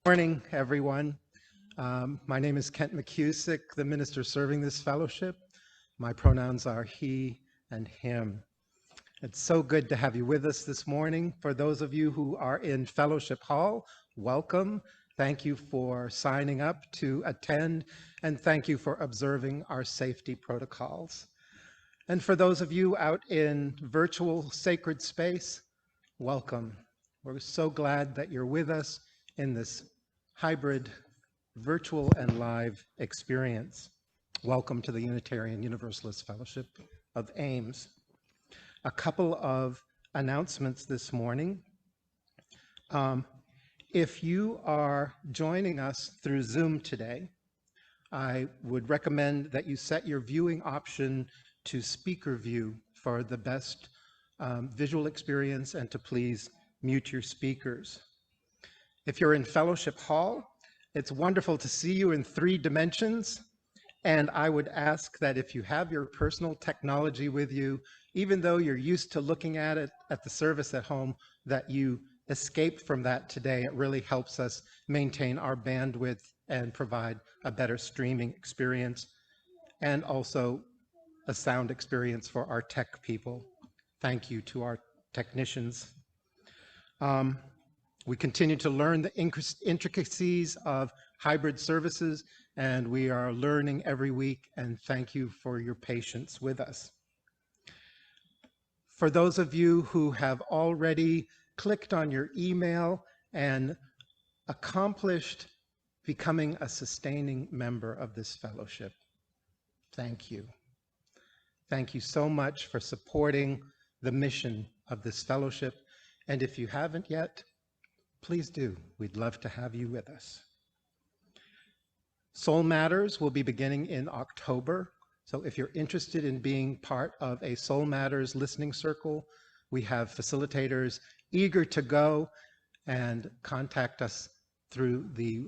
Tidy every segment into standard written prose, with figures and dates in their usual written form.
Morning, everyone. My name is Kent McCusick, the minister serving this fellowship. My pronouns are he and him. It's so good to have you with us this morning. For those of you who are in Fellowship Hall, welcome. Thank you for signing up to attend, and thank you for observing our safety protocols. And for those of you out in virtual sacred space, welcome. We're so glad that you're with us in this hybrid virtual and live experience. Welcome to the Unitarian Universalist Fellowship of Ames. A couple of announcements this morning. If you are joining us through Zoom today, I would recommend that you set your viewing option to speaker view for the best visual experience and to please mute your speakers. If you're in Fellowship Hall, it's wonderful to see you in 3 dimensions. And I would ask that if you have your personal technology with you, even though you're used to looking at it at the service at home, that you escape from that today. It really helps us maintain our bandwidth and provide a better streaming experience and also a sound experience for our tech people. Thank you to our technicians. We continue to learn the intricacies of hybrid services, and we are learning every week, and thank you for your patience with us. For those of you who have already clicked on your email and accomplished becoming a sustaining member of this fellowship, thank you. Thank you so much for supporting the mission of this fellowship, and if you haven't yet, please do. We'd love to have you with us. Soul Matters will be beginning in October. So if you're interested in being part of a Soul Matters listening circle, we have facilitators eager to go, and contact us through the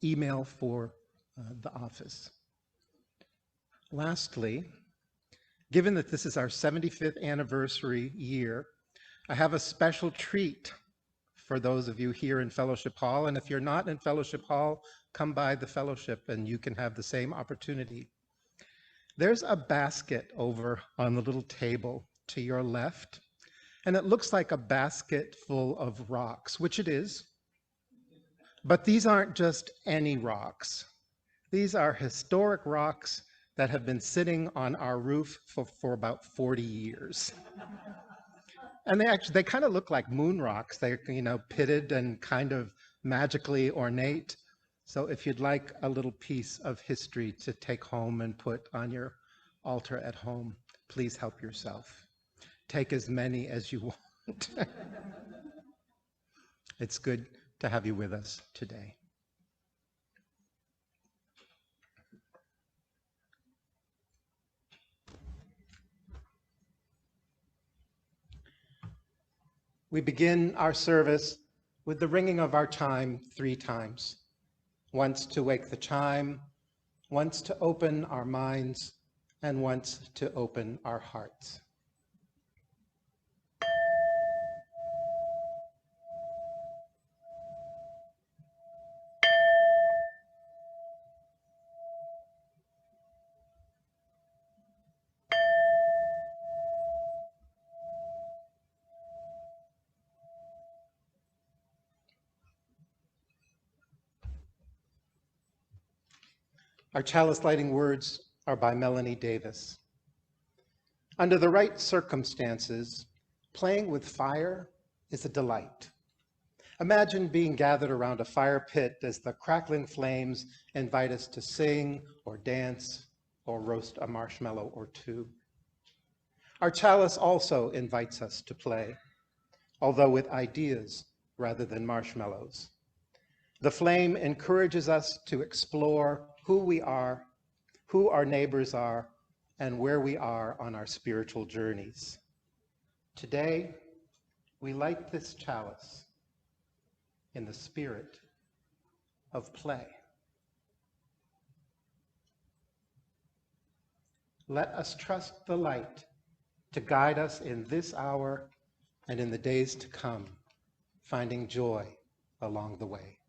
email for the office. Lastly, given that this is our 75th anniversary year, I have a special treat for those of you here in Fellowship Hall. And if you're not in Fellowship Hall, come by the fellowship and you can have the same opportunity. There's a basket over on the little table to your left, and it looks like a basket full of rocks, which it is. But these aren't just any rocks. These are historic rocks that have been sitting on our roof for about 40 years. And they kind of look like moon rocks. They're, pitted and kind of magically ornate. So if you'd like a little piece of history to take home and put on your altar at home, please help yourself. Take as many as you want. It's good to have you with us today. We begin our service with the ringing of our chime 3 times. Once to wake the chime, once to open our minds, and once to open our hearts. Our chalice lighting words are by Melanie Davis. Under the right circumstances, playing with fire is a delight. Imagine being gathered around a fire pit as the crackling flames invite us to sing or dance or roast a marshmallow or 2. Our chalice also invites us to play, although with ideas rather than marshmallows. The flame encourages us to explore who we are, who our neighbors are, and where we are on our spiritual journeys. Today, we light this chalice in the spirit of play. Let us trust the light to guide us in this hour and in the days to come, finding joy along the way.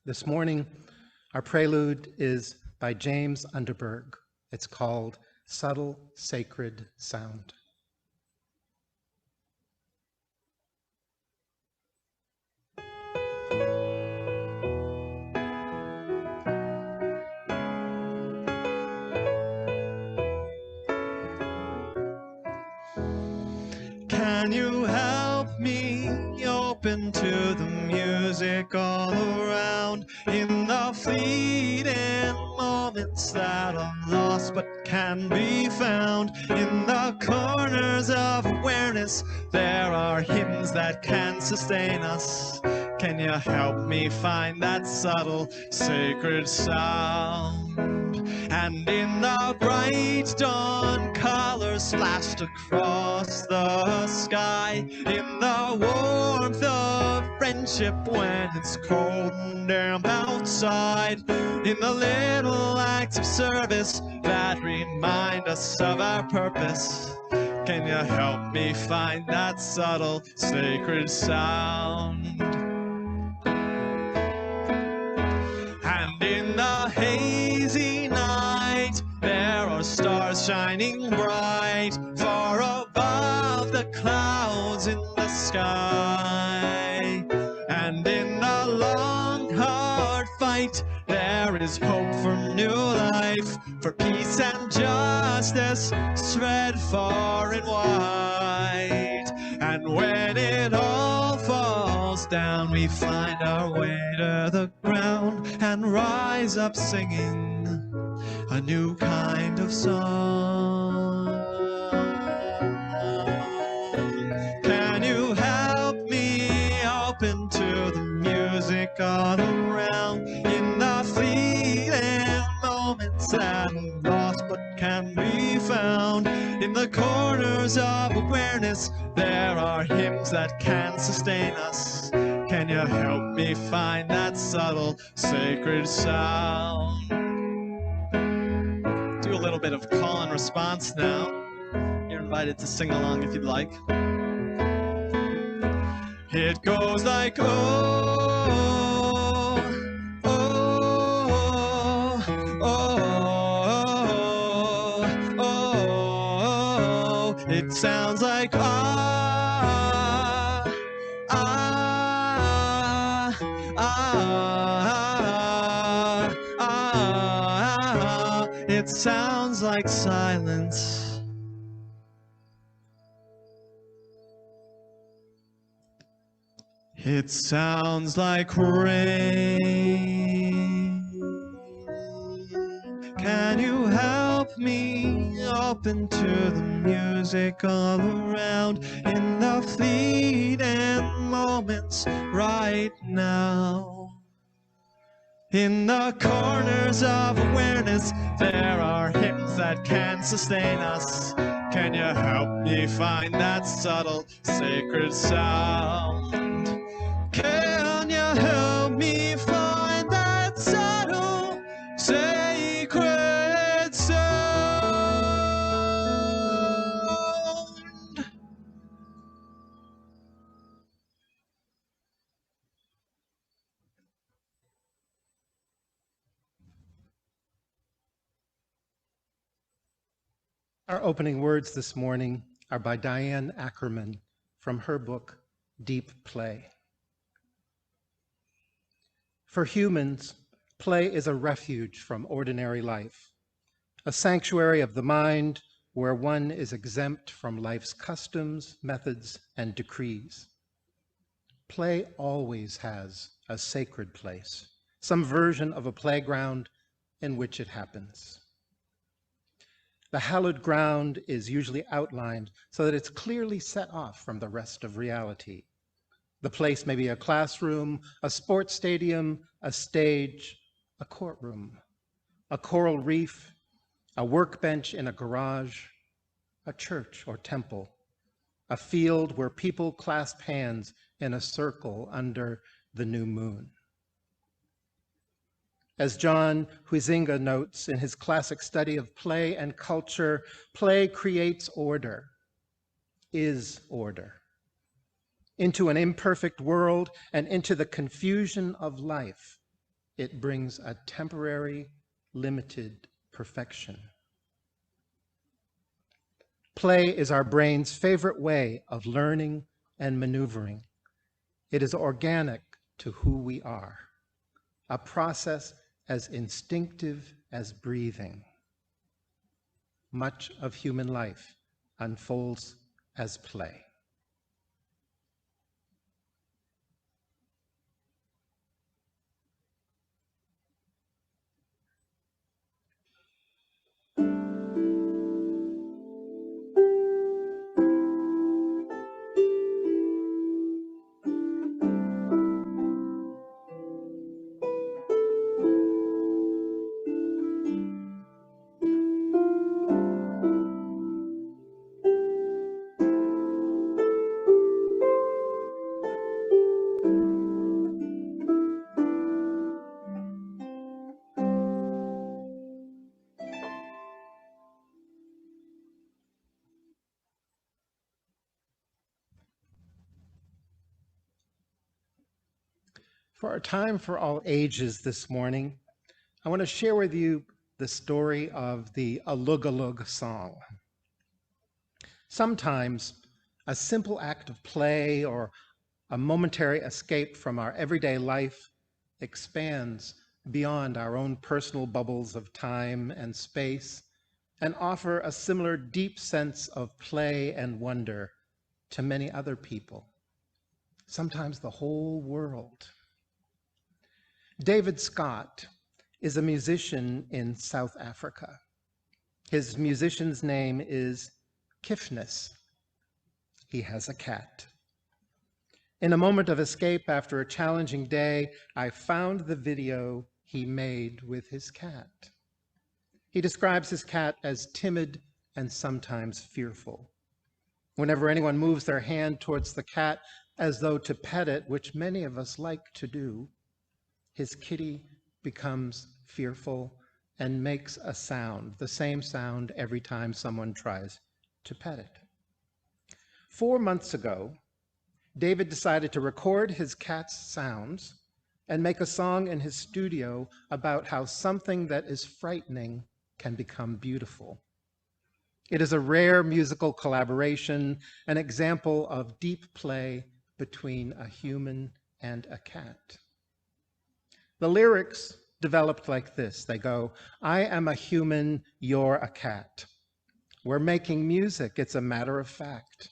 This morning, our prelude is by James Underberg. It's called Subtle Sacred Sound. Can you help me open to the music all around, in the fleeting moments that are lost but can be found? In the corners of awareness, there are hymns that can sustain us. Can you help me find that subtle, sacred sound? And in the bright dawn colors splashed across the sky, in the warmth of friendship when it's cold and damp outside, in the little acts of service that remind us of our purpose, can you help me find that subtle, sacred sound? And in the hazy night, there are stars shining bright, far above the clouds in the sky. And in the long, hard fight, there is hope for new life, for peace and justice spread far and wide. And when it all falls down, we find our way to the ground and rise up singing a new kind of song. Can you help me open to the music all around, in the fleeting moments that are lost but can be found? In the corners of awareness, there are hymns that can sustain us. Can you help me find that subtle, sacred sound? Do a little bit of call and response now. You're invited to sing along if you'd like. It goes like, oh, oh, oh, oh, oh. It sounds like ah, ah, ah, ah. It sounds like silence. It sounds like rain. Can you help me open to the music all around, in the fleeting moments right now? In the corners of awareness, there are hymns that can sustain us. Can you help me find that subtle, sacred sound? Can you help me find that subtle, sacred sound? Our opening words this morning are by Diane Ackerman from her book, Deep Play. For humans, play is a refuge from ordinary life, a sanctuary of the mind where one is exempt from life's customs, methods, and decrees. Play always has a sacred place, some version of a playground in which it happens. The hallowed ground is usually outlined so that it's clearly set off from the rest of reality. The place may be a classroom, a sports stadium, a stage, a courtroom, a coral reef, a workbench in a garage, a church or temple, a field where people clasp hands in a circle under the new moon. As John Huizinga notes in his classic study of play and culture, play creates order, is order, into an imperfect world and into the confusion of life. it brings a temporary, limited perfection. Play is our brain's favorite way of learning and maneuvering. It is organic to who we are, a process as instinctive as breathing. Much of human life unfolds as play. For our time for all ages this morning, I want to share with you the story of the Alug Alug song. Sometimes a simple act of play or a momentary escape from our everyday life expands beyond our own personal bubbles of time and space and offer a similar deep sense of play and wonder to many other people, sometimes the whole world. David Scott is a musician in South Africa. His musician's name is Kiffness. He has a cat. In a moment of escape after a challenging day, I found the video he made with his cat. He describes his cat as timid and sometimes fearful. Whenever anyone moves their hand towards the cat as though to pet it, which many of us like to do, his kitty becomes fearful and makes a sound, the same sound every time someone tries to pet it. 4 months ago, David decided to record his cat's sounds and make a song in his studio about how something that is frightening can become beautiful. It is a rare musical collaboration, an example of deep play between a human and a cat. The lyrics developed like this. They go, I am a human, you're a cat. We're making music, it's a matter of fact.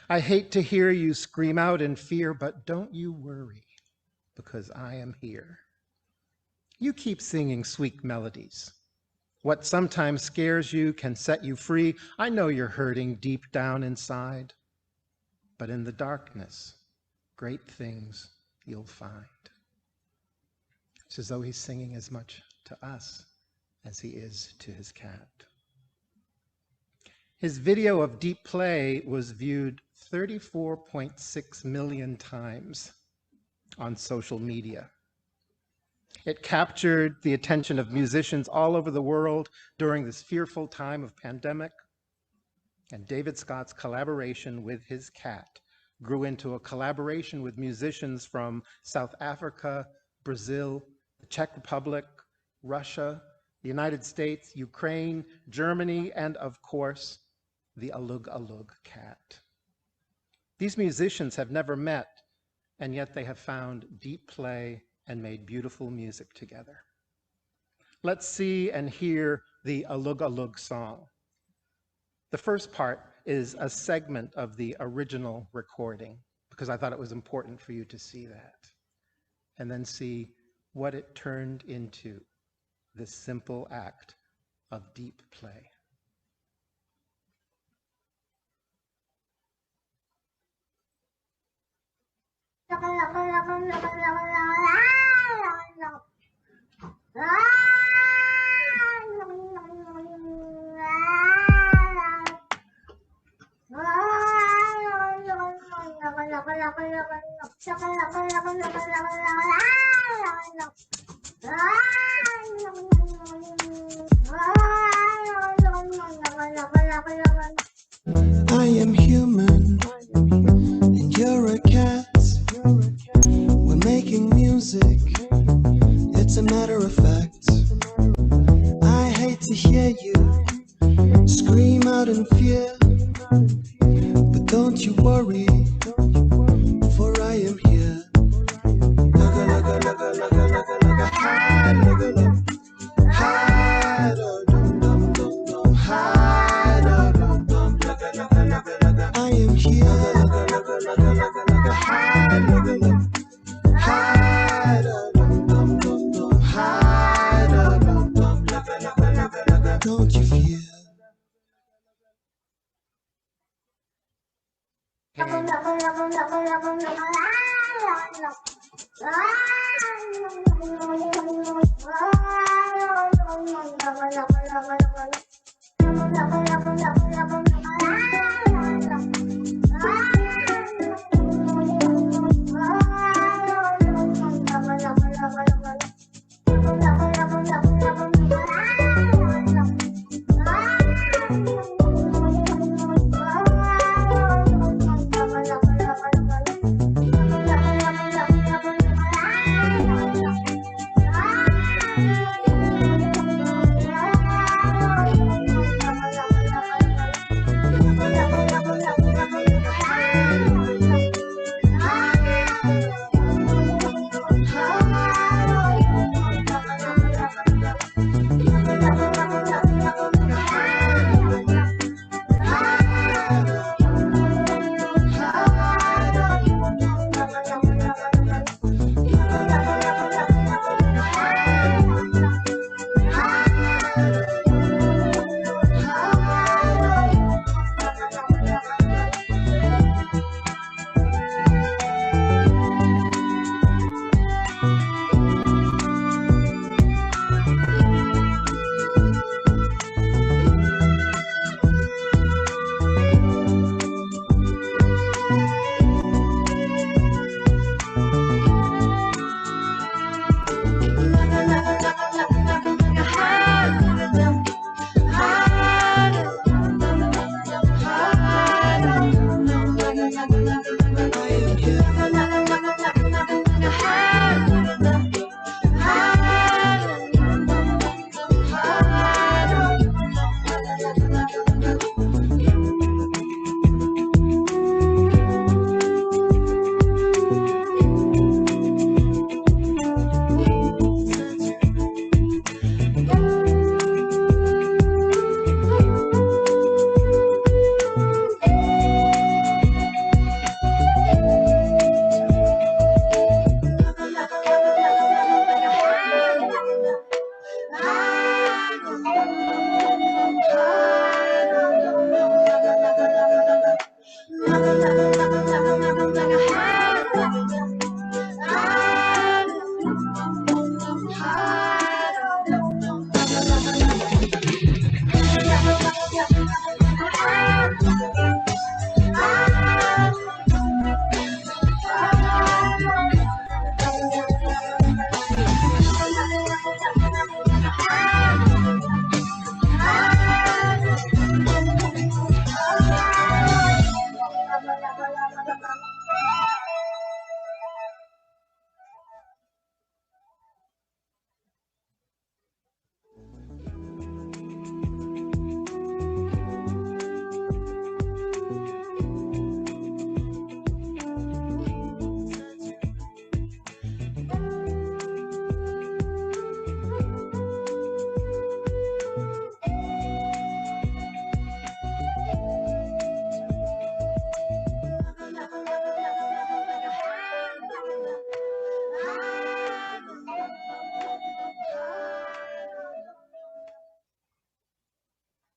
I hate to hear you scream out in fear, but don't you worry, because I am here. You keep singing sweet melodies. What sometimes scares you can set you free. I know you're hurting deep down inside, but in the darkness, great things you'll find. It's as though he's singing as much to us as he is to his cat. His video of deep play was viewed 34.6 million times on social media. It captured the attention of musicians all over the world during this fearful time of pandemic, and David Scott's collaboration with his cat grew into a collaboration with musicians from South Africa, Brazil, the Czech Republic, Russia, the United States, Ukraine, Germany, and of course, the Alug Alug cat. These musicians have never met, and yet they have found deep play and made beautiful music together. Let's see and hear the Alug Alug song. The first part is a segment of the original recording, because I thought it was important for you to see that, and then see what it turned into, this simple act of deep play. I am human, and you're a cat. We're making music, As a matter of fact, I hate to hear you scream out in fear, but don't you worry, for I am here. I am here. Don't you fear?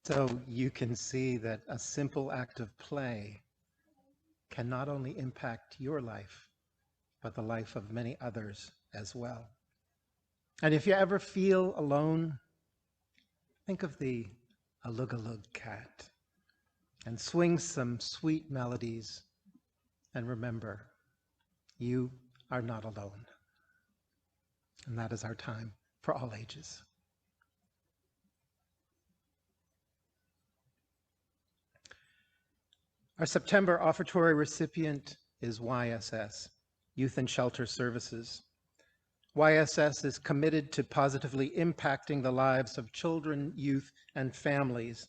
So you can see that a simple act of play can not only impact your life, but the life of many others as well. And if you ever feel alone, think of the Alugalug cat and swing some sweet melodies, and remember, you are not alone. And that is our time for all ages. Our September offertory recipient is YSS, Youth and Shelter Services. YSS is committed to positively impacting the lives of children, youth, and families,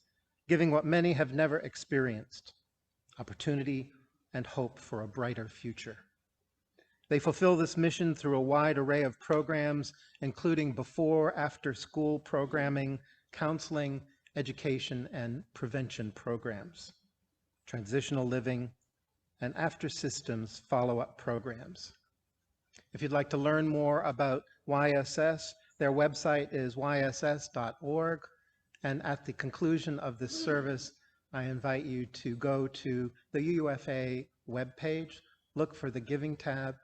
giving what many have never experienced, opportunity and hope for a brighter future. They fulfill this mission through a wide array of programs, including before, after school programming, counseling, education, and prevention programs, transitional living, and after systems follow-up programs. If you'd like to learn more about YSS, their website is yss.org. And at the conclusion of this service, I invite you to go to the UUFA webpage, look for the Giving tab,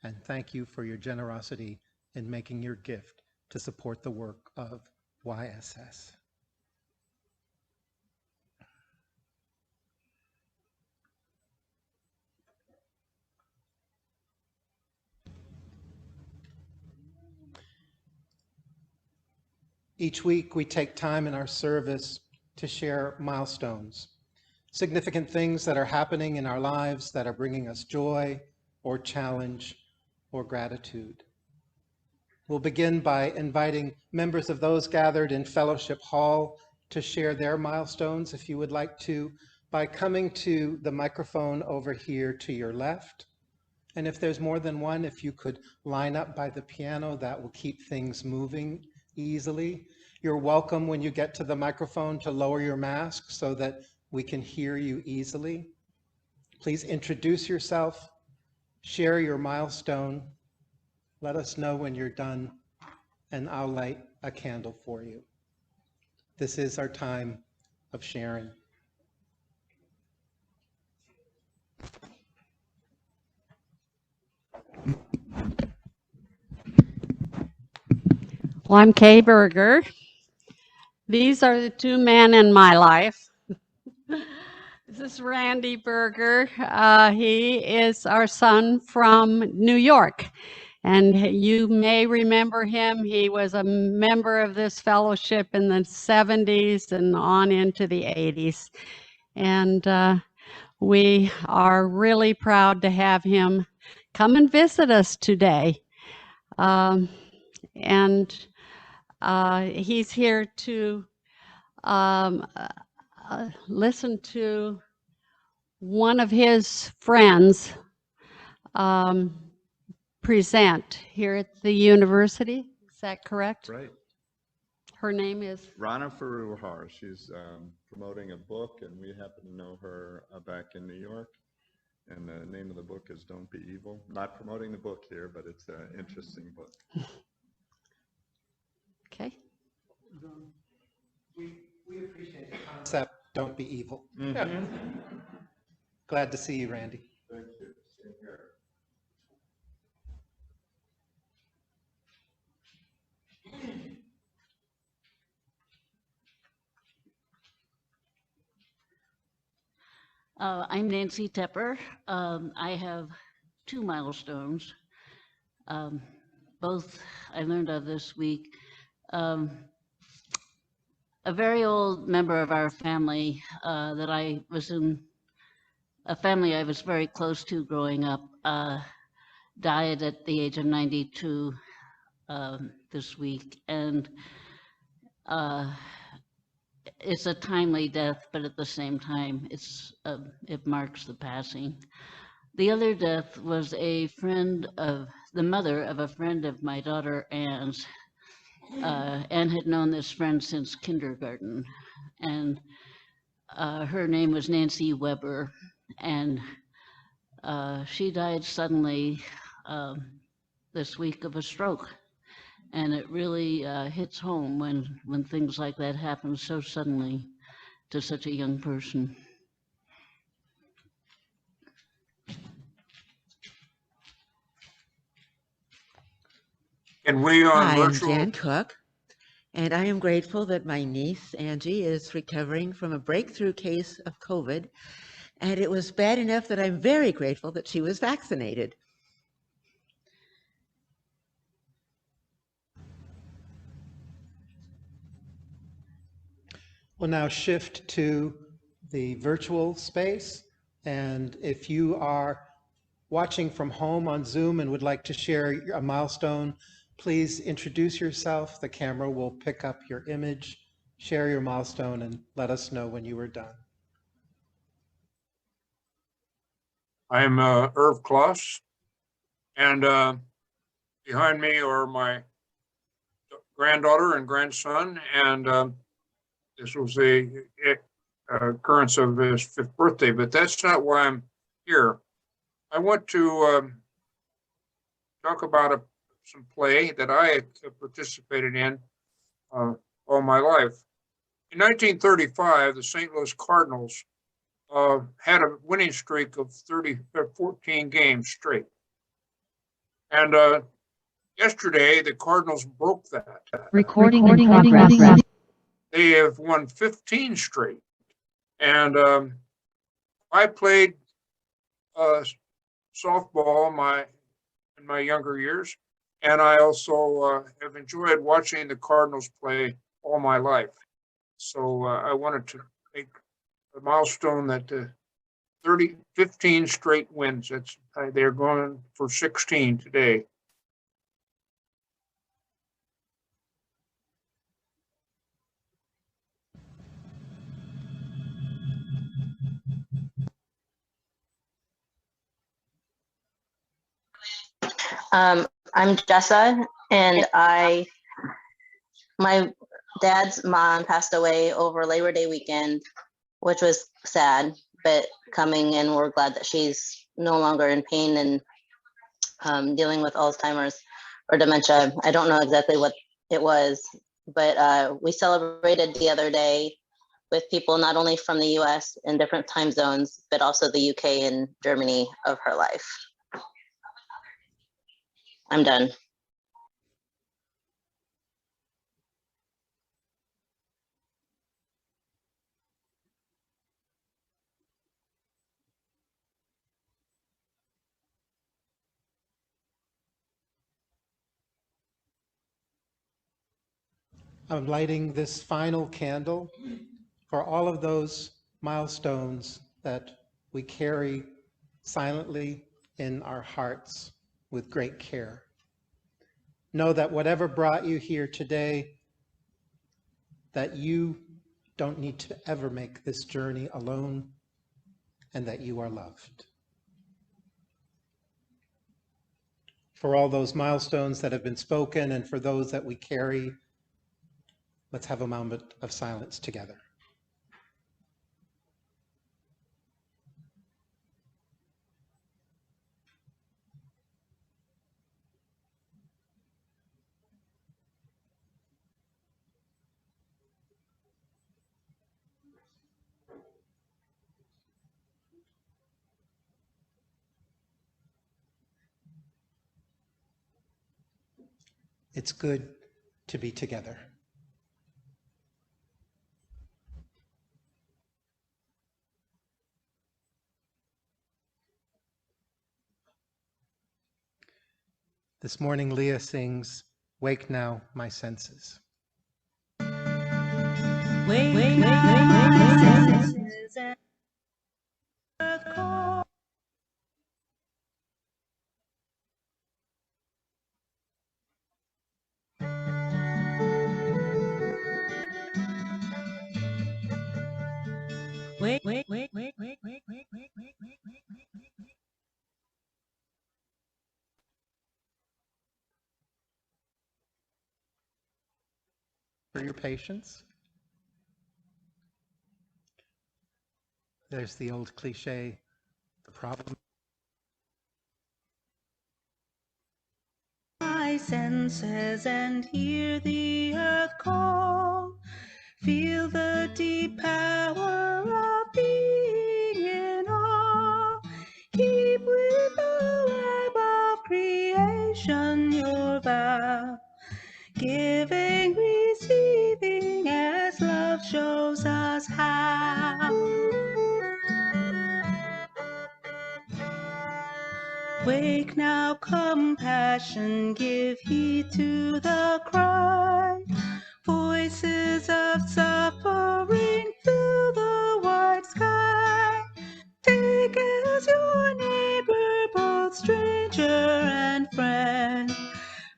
and thank you for your generosity in making your gift to support the work of YSS. Each week, we take time in our service to share milestones, significant things that are happening in our lives that are bringing us joy or challenge or gratitude. We'll begin by inviting members of those gathered in Fellowship Hall to share their milestones, if you would like to, by coming to the microphone over here to your left. And if there's more than one, if you could line up by the piano, that will keep things moving easily. You're welcome when you get to the microphone to lower your mask so that we can hear you easily. Please introduce yourself, share your milestone, let us know when you're done, and I'll light a candle for you. This is our time of sharing. Well, I'm Kay Berger. These are the two men in my life. This is Randy Berger. He is our son from New York. And you may remember him. He was a member of this fellowship in the 70s and on into the 80s. And we are really proud to have him come and visit us today. He's here to listen to one of his friends present here at the university. Is that correct? Right. Her name is? Rana Faruhar. She's promoting a book, and we happen to know her back in New York. And the name of the book is Don't Be Evil. Not promoting the book here, but it's an interesting book. Okay. We appreciate the concept, Don't Be Evil. Mm-hmm. Glad to see you, Randy. Thank you. Same here. I'm Nancy Tepper. I have two milestones. Both I learned of this week. A very old member of our family that I was in, a family I was very close to growing up, died at the age of 92 this week. And it's a timely death, but at the same time, it marks the passing. The other death was a friend of, the mother of a friend of my daughter Anne's. Anne had known this friend since kindergarten, and her name was Nancy Weber, and she died suddenly this week of a stroke. And it really hits home when things like that happen so suddenly to such a young person. And we are Hi, virtual. I'm Jan Cook, and I am grateful that my niece, Angie, is recovering from a breakthrough case of COVID, and it was bad enough that I'm very grateful that she was vaccinated. We'll now shift to the virtual space, and if you are watching from home on Zoom and would like to share a milestone, Please introduce yourself. The camera will pick up your image, share your milestone, and let us know when you are done. I'm Irv Kloss, and behind me are my granddaughter and grandson, and this was a occurrence of his 5th birthday, but that's not why I'm here. I want to talk about some play that I participated in all my life. In 1935, the St. Louis Cardinals had a winning streak of 14 games straight. And yesterday, the Cardinals broke that. Recording in progress. They have won 15 straight. And I played softball in my younger years. And I also have enjoyed watching the Cardinals play all my life. So I wanted to make a milestone that 15 straight wins. They're going for 16 today. I'm Jessa, and my dad's mom passed away over Labor Day weekend, which was sad, but coming, and we're glad that she's no longer in pain and dealing with Alzheimer's or dementia. I don't know exactly what it was, but we celebrated the other day with people not only from the US in different time zones, but also the UK and Germany of her life. I'm done. I'm lighting this final candle for all of those milestones that we carry silently in our hearts with great care. Know that whatever brought you here today, that you don't need to ever make this journey alone, and that you are loved. For all those milestones that have been spoken and for those that we carry, let's have a moment of silence together. It's good to be together. This morning, Leah sings, "Wake Now, My Senses." Wake my senses and earth call. Wake. For your patience. There's the old cliche, the problem. My senses and hear the earth call. Feel the deep power of being in awe. Keep with the web of creation your vow. Giving, receiving as love shows us how. Wake now, compassion, give heed to the cry. Voices of suffering fill the wide sky. Take as your neighbor both stranger and friend,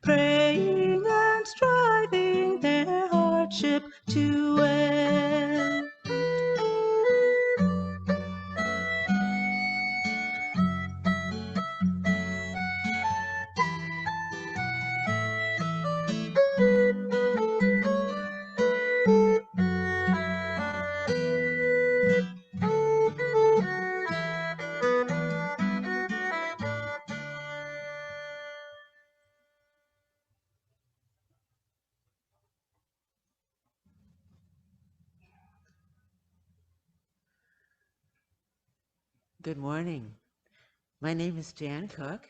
praying ship to where. Good morning. My name is Jan Cook,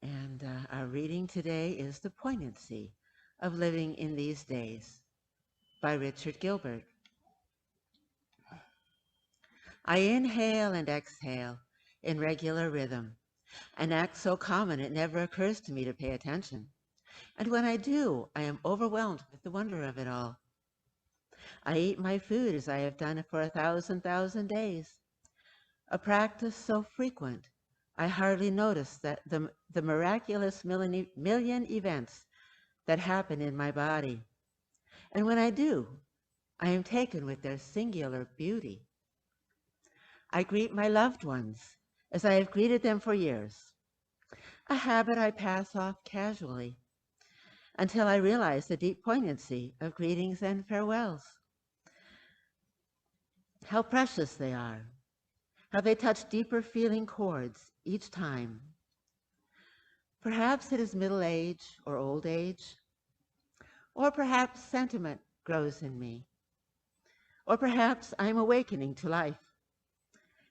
and our reading today is The Poignancy of Living in These Days by Richard Gilbert. I inhale and exhale in regular rhythm, an act so common it never occurs to me to pay attention. And when I do, I am overwhelmed with the wonder of it all. I eat my food as I have done for 1,000 days, a practice so frequent I hardly notice that the miraculous million events that happen in my body. And when I do, I am taken with their singular beauty. I greet my loved ones as I have greeted them for years, a habit I pass off casually until I realize the deep poignancy of greetings and farewells. How precious they are, how they touch deeper feeling chords each time. Perhaps it is middle age or old age, or perhaps sentiment grows in me, or perhaps I'm awakening to life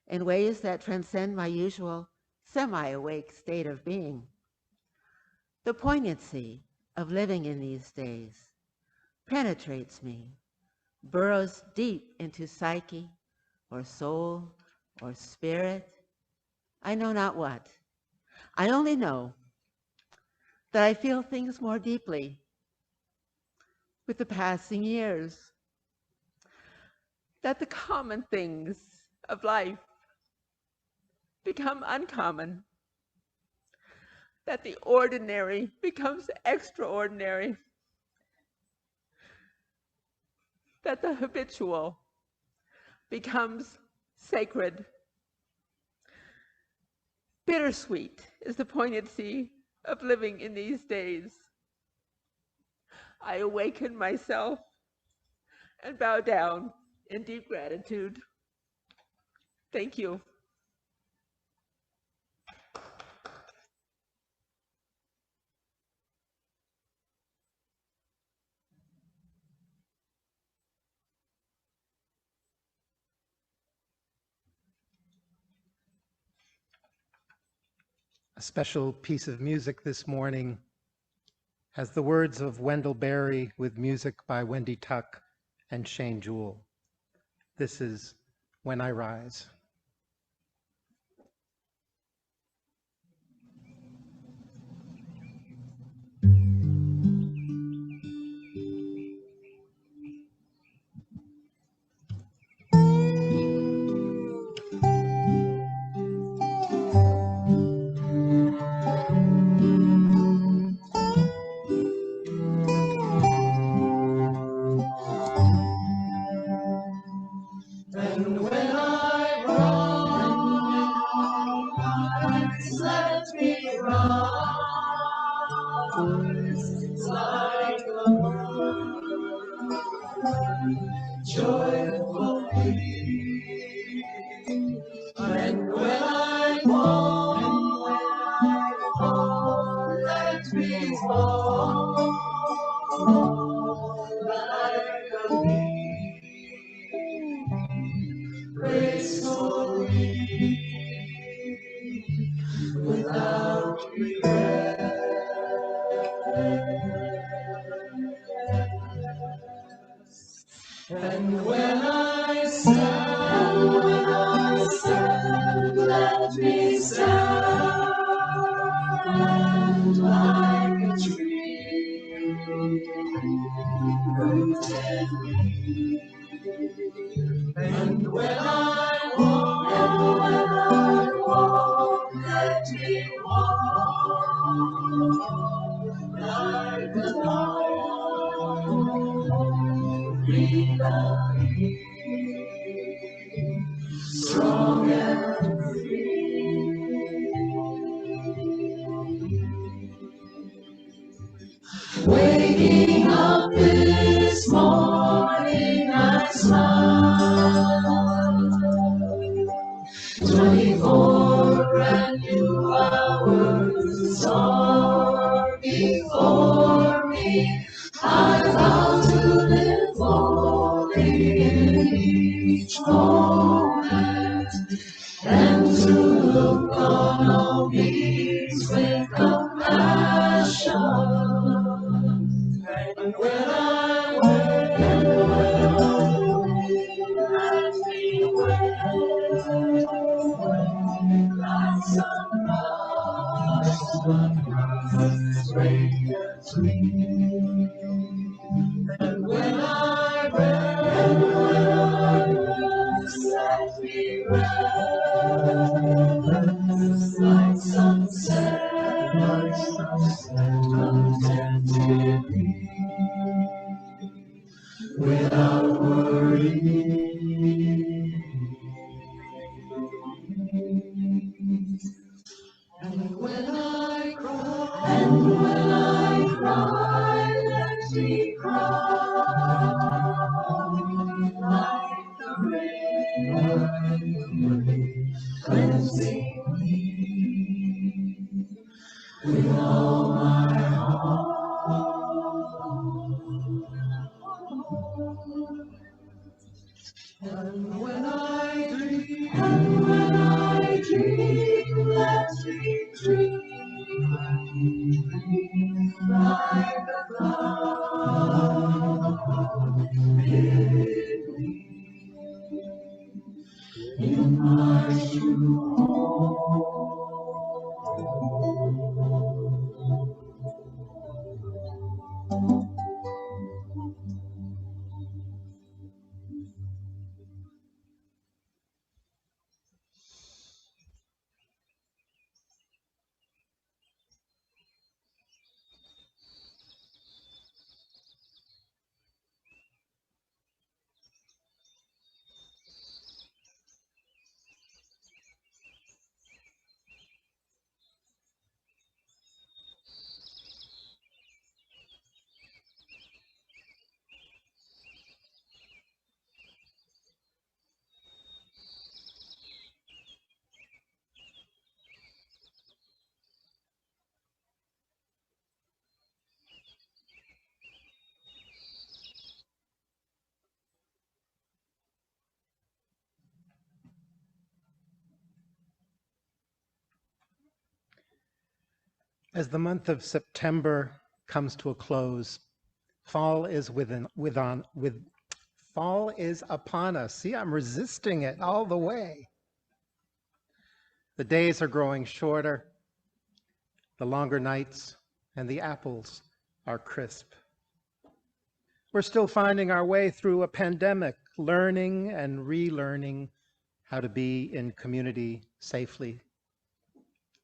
in ways that transcend my usual semi-awake state of being. The poignancy of living in these days penetrates me, burrows deep into psyche or soul or spirit. I know not what. I only know that I feel things more deeply with the passing years, that the common things of life become uncommon, that the ordinary becomes extraordinary, that the habitual becomes sacred. Bittersweet is the poignancy of living in these days. I awaken myself and bow down in deep gratitude. Thank you. A special piece of music this morning has the words of Wendell Berry with music by Wendy Tuck and Shane Jewell. This is When I Rise. free love, strong and waking up this morning, I smile. 24 brand new hours are before me. I vow to live fully in each moment and to look on all beings with compassion. And when I wake, let me wake like sunrise, radiantly. And when I rest, let me rest like sunset, contentedly, without worry. And when I cry, let me cry like the rain, cleansing me with all my heart. And when I dream, let me dream like a cloud hid me in my true home. As the month of September comes to a close, fall is fall is upon us. See, I'm resisting it all the way. The days are growing shorter, the longer nights, and the apples are crisp. We're still finding our way through a pandemic, learning and relearning how to be in community safely,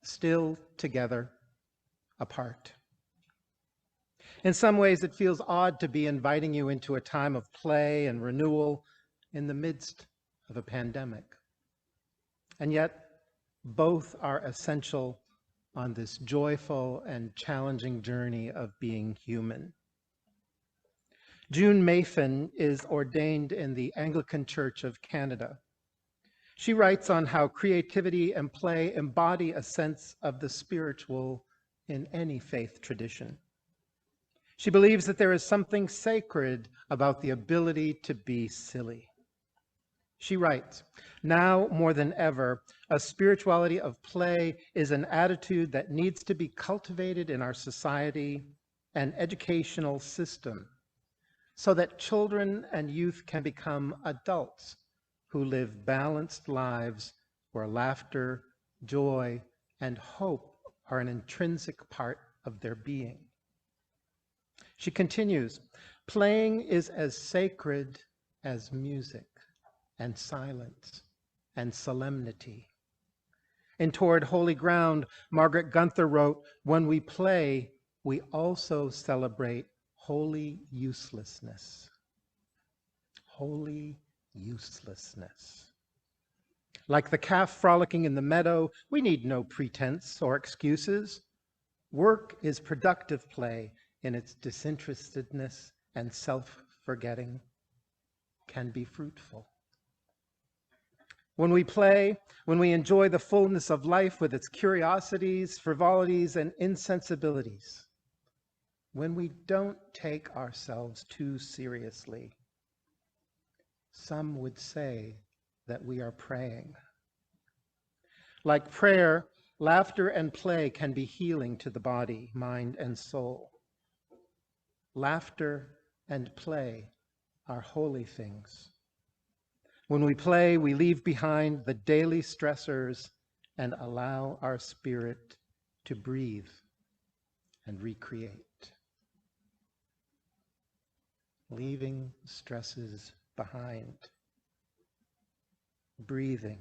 still together, apart. In some ways, it feels odd to be inviting you into a time of play and renewal in the midst of a pandemic. And yet, both are essential on this joyful and challenging journey of being human. June Mayfin is ordained in the Anglican Church of Canada. She writes on how creativity and play embody a sense of the spiritual in any faith tradition. She believes that there is something sacred about the ability to be silly. She writes, "Now more than ever, a spirituality of play is an attitude that needs to be cultivated in our society and educational system so that children and youth can become adults who live balanced lives where laughter, joy, and hope are an intrinsic part of their being." She continues, "Playing is as sacred as music and silence and solemnity." In Toward Holy Ground, Margaret Gunther wrote, "When we play, we also celebrate holy uselessness." holy uselessness. Like the calf frolicking in the meadow, we need no pretense or excuses. Work is productive play in its disinterestedness, and self-forgetting can be fruitful. When we play, when we enjoy the fullness of life with its curiosities, frivolities, and insensibilities, when we don't take ourselves too seriously, some would say that we are praying. Like prayer, laughter and play can be healing to the body, mind, and soul. Laughter and play are holy things. When we play, we leave behind the daily stressors and allow our spirit to breathe and recreate. Leaving stresses behind, breathing,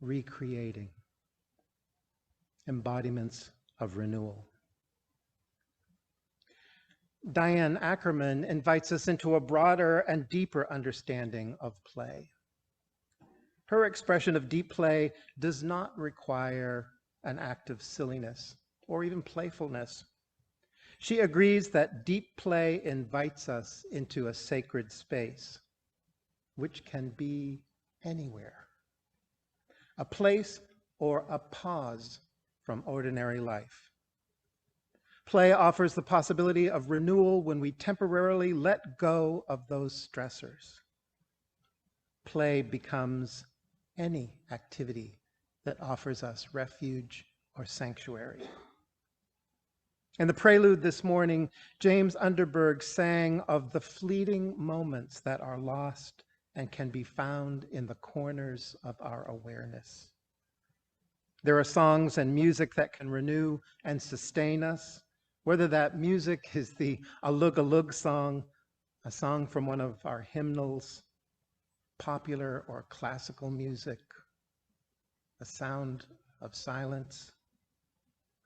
recreating, embodiments of renewal. Diane Ackerman invites us into a broader and deeper understanding of play. Her expression of deep play does not require an act of silliness or even playfulness. She agrees that deep play invites us into a sacred space, which can be anywhere. A place or a pause from ordinary life. Play offers the possibility of renewal when we temporarily let go of those stressors. Play becomes any activity that offers us refuge or sanctuary. In the prelude this morning, James Underberg sang of the fleeting moments that are lost and can be found in the corners of our awareness. There are songs and music that can renew and sustain us, whether that music is the Alug Alug song, a song from one of our hymnals, popular or classical music, the sound of silence,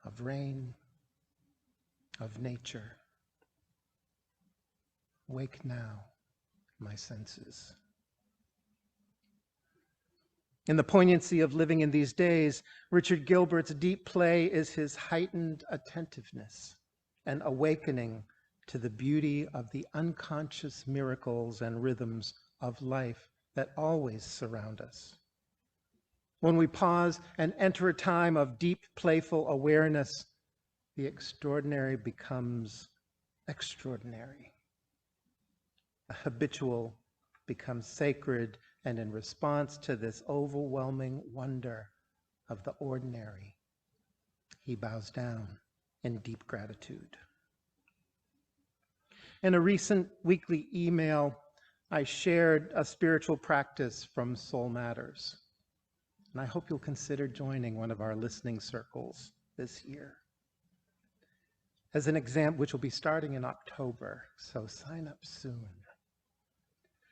of rain, of nature. Wake now, my senses. In the poignancy of living in these days, Richard Gilbert's deep play is his heightened attentiveness, an awakening to the beauty of the unconscious miracles and rhythms of life that always surround us. When we pause and enter a time of deep, playful awareness, the extraordinary becomes extraordinary. The habitual becomes sacred, and in response to this overwhelming wonder of the ordinary, he bows down in deep gratitude. In a recent weekly email, I shared a spiritual practice from Soul Matters, and I hope you'll consider joining one of our listening circles this year. As an example, which will be starting in October, so sign up soon.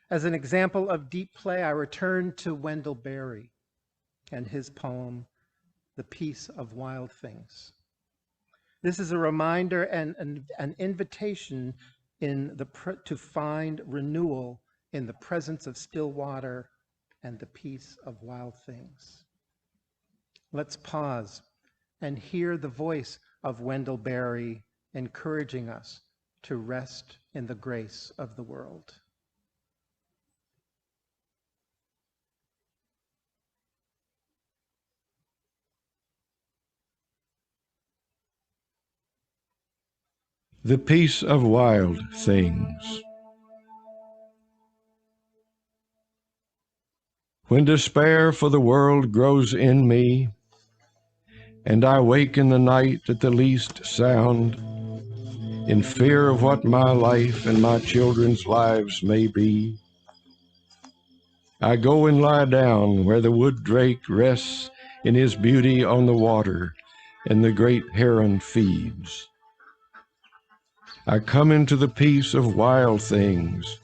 As an example of deep play, I returned to Wendell Berry and his poem, The Peace of Wild Things. This is a reminder and an invitation to find renewal in the presence of still water and the peace of wild things. Let's pause and hear the voice of Wendell Berry encouraging us to rest in the grace of the world. The peace of wild things. When despair for the world grows in me, and I wake in the night at the least sound, in fear of what my life and my children's lives may be, I go and lie down where the wood drake rests in his beauty on the water, and the great heron feeds. I come into the peace of wild things,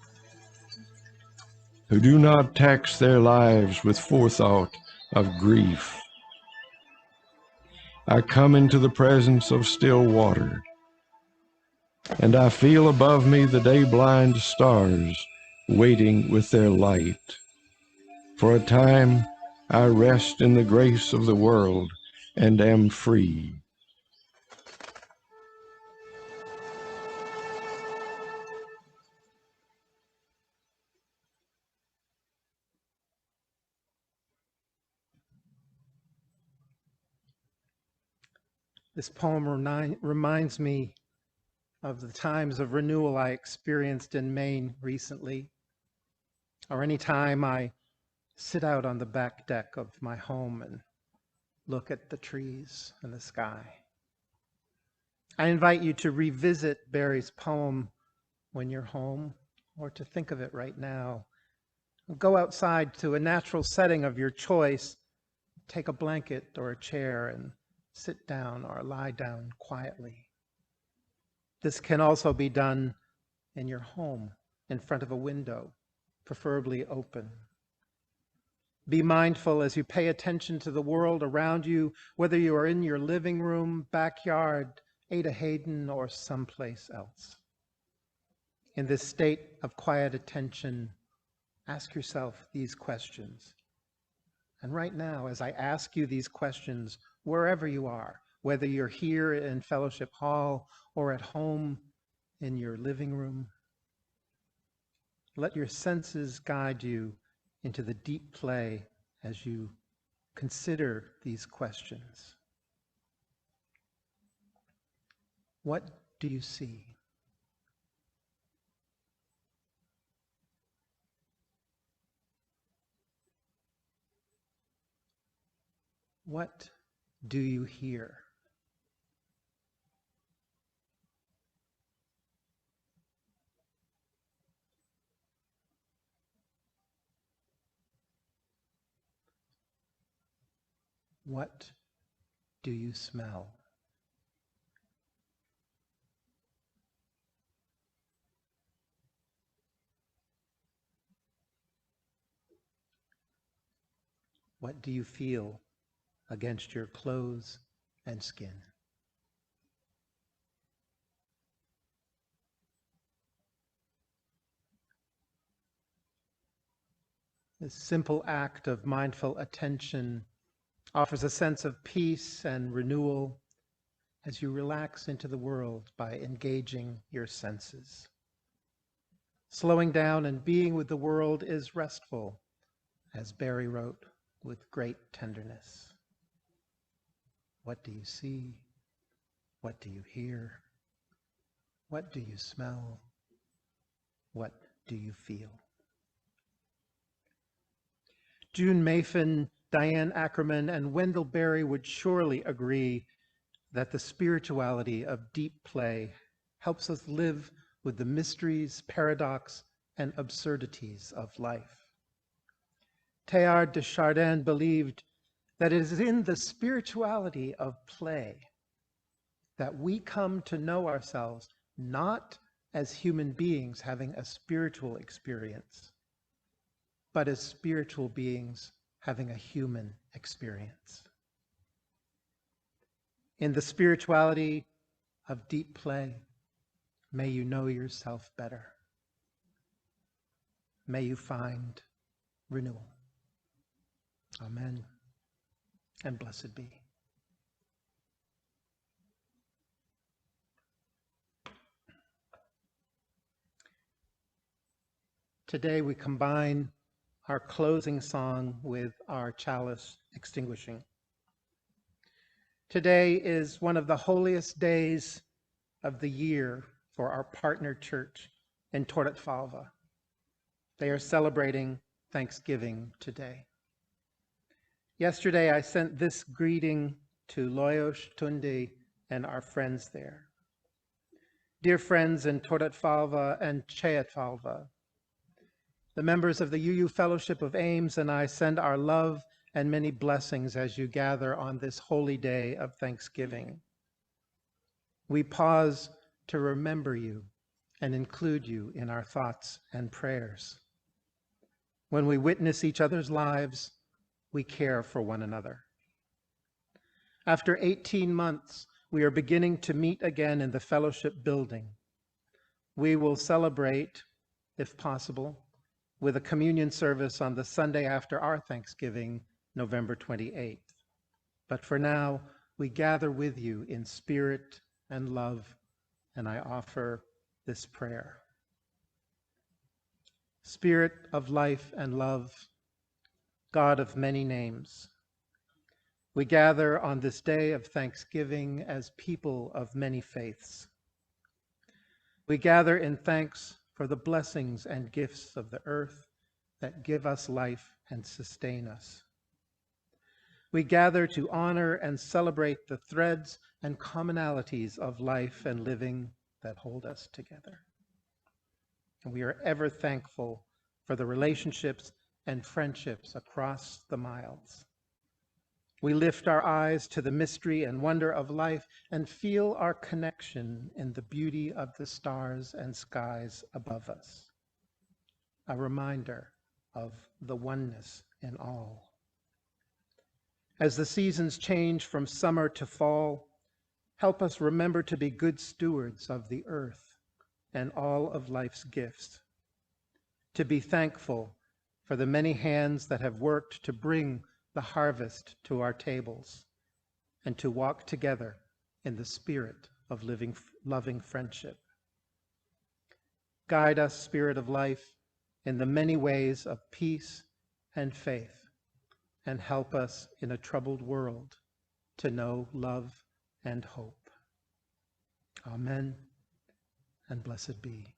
who do not tax their lives with forethought of grief. I come into the presence of still water, and I feel above me the day-blind stars waiting with their light. For a time I rest in the grace of the world and am free. This poem reminds me of the times of renewal I experienced in Maine recently, or any time I sit out on the back deck of my home and look at the trees and the sky. I invite you to revisit Barry's poem when you're home, or to think of it right now. Go outside to a natural setting of your choice, take a blanket or a chair and sit down or lie down quietly. This can also be done in your home, in front of a window, preferably open. Be mindful as you pay attention to the world around you, whether you are in your living room, backyard, Ada Hayden, or someplace else. In this state of quiet attention, ask yourself these questions. And right now, as I ask you these questions, wherever you are, whether you're here in Fellowship Hall or at home in your living room, let your senses guide you into the deep play as you consider these questions. What do you see? What do you hear? What do you smell? What do you feel against your clothes and skin? This simple act of mindful attention offers a sense of peace and renewal as you relax into the world by engaging your senses. Slowing down and being with the world is restful, as Barry wrote with great tenderness. What do you see? What do you hear? What do you smell? What do you feel? June Mafin, Diane Ackerman, and Wendell Berry would surely agree that the spirituality of deep play helps us live with the mysteries, paradox, and absurdities of life. Teilhard de Chardin believed that it is in the spirituality of play that we come to know ourselves not as human beings having a spiritual experience, but as spiritual beings having a human experience. In the spirituality of deep play, may you know yourself better. May you find renewal. Amen, and blessed be. Today we combine our closing song with our chalice extinguishing. Today is one of the holiest days of the year for our partner church in Torretfalva. They are celebrating Thanksgiving today. Yesterday, I sent this greeting to Loyos Tundi and our friends there. Dear friends in Torretfalva and Cheatfalva, the members of the UU Fellowship of Ames and I send our love and many blessings as you gather on this holy day of Thanksgiving. We pause to remember you and include you in our thoughts and prayers. When we witness each other's lives, we care for one another. After 18 months, we are beginning to meet again in the fellowship building. We will celebrate, if possible, with a communion service on the Sunday after our Thanksgiving, November 28th. But for now, we gather with you in spirit and love, and I offer this prayer. Spirit of life and love, God of many names, we gather on this day of Thanksgiving as people of many faiths. We gather in thanks for the blessings and gifts of the earth that give us life and sustain us. We gather to honor and celebrate the threads and commonalities of life and living that hold us together. And we are ever thankful for the relationships and friendships across the miles. We lift our eyes to the mystery and wonder of life and feel our connection in the beauty of the stars and skies above us, a reminder of the oneness in all. As the seasons change from summer to fall, help us remember to be good stewards of the earth and all of life's gifts, to be thankful for the many hands that have worked to bring the harvest to our tables, and to walk together in the spirit of loving friendship. Guide us, Spirit of life, in the many ways of peace and faith, and help us in a troubled world to know love and hope. Amen, and blessed be,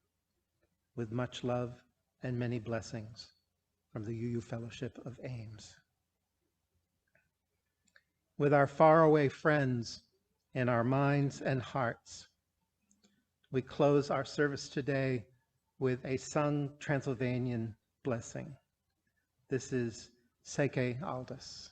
with much love and many blessings from the UU Fellowship of Ames. With our faraway friends in our minds and hearts, we close our service today with a sung Transylvanian blessing. This is Seke Aldus.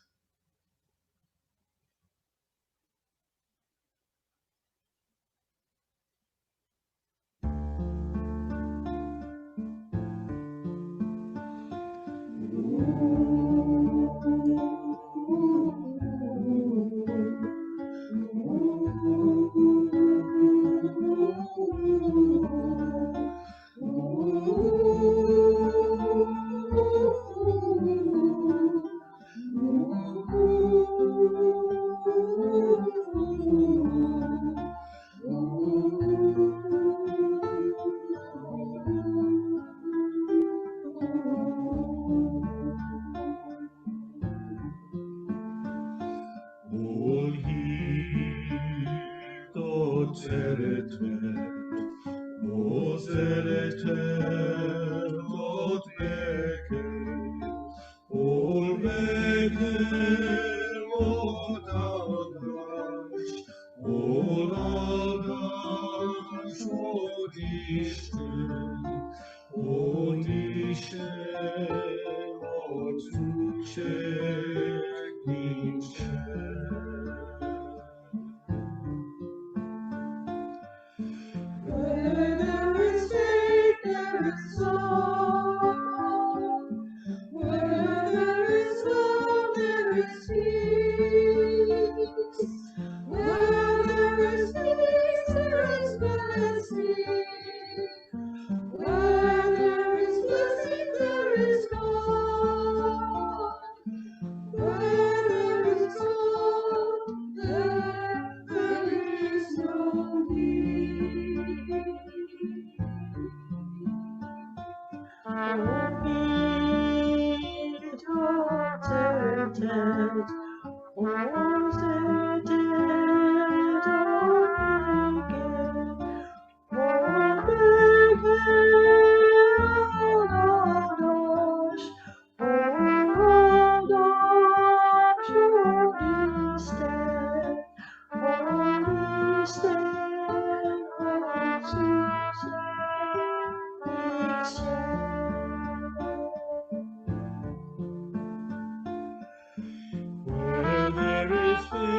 Where there is faith,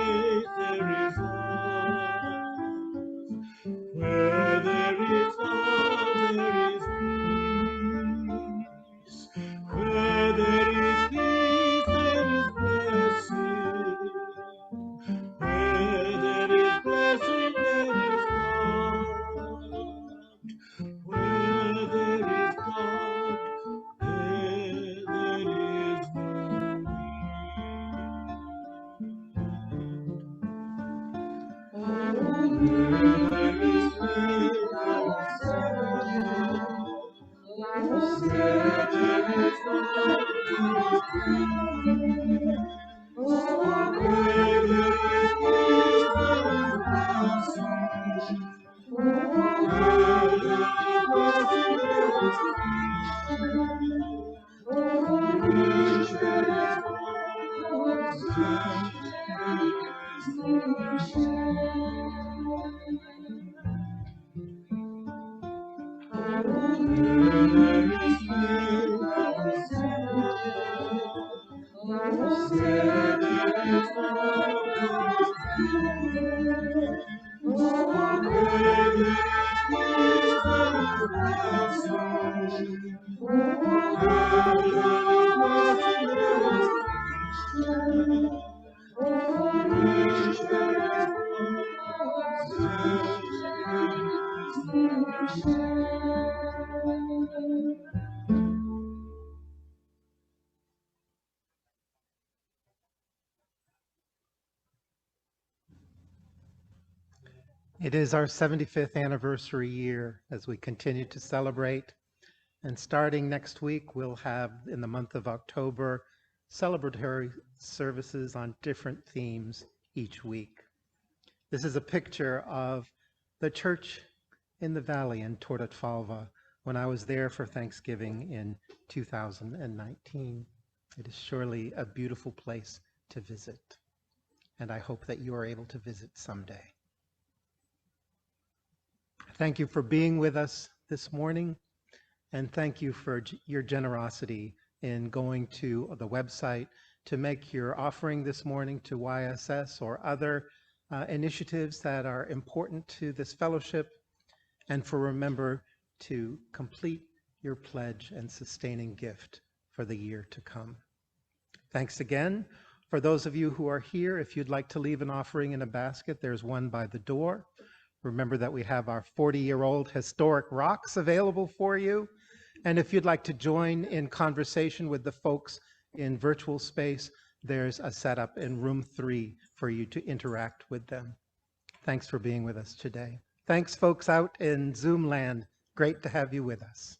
It is our 75th anniversary year as we continue to celebrate. And starting next week, we'll have, in the month of October, celebratory services on different themes each week. This is a picture of the church in the valley in Tortotfalva when I was there for Thanksgiving in 2019. It is surely a beautiful place to visit, and I hope that you are able to visit someday. Thank you for being with us this morning, and thank you for your generosity in going to the website to make your offering this morning to YSS or other initiatives that are important to this fellowship, and for remember to complete your pledge and sustaining gift for the year to come. Thanks again. For those of you who are here, if you'd like to leave an offering in a basket, there's one by the door. Remember that we have our 40-year-old historic rocks available for you. And if you'd like to join in conversation with the folks in virtual space, there's a setup in room 3 for you to interact with them. Thanks for being with us today. Thanks, folks out in Zoom land. Great to have you with us.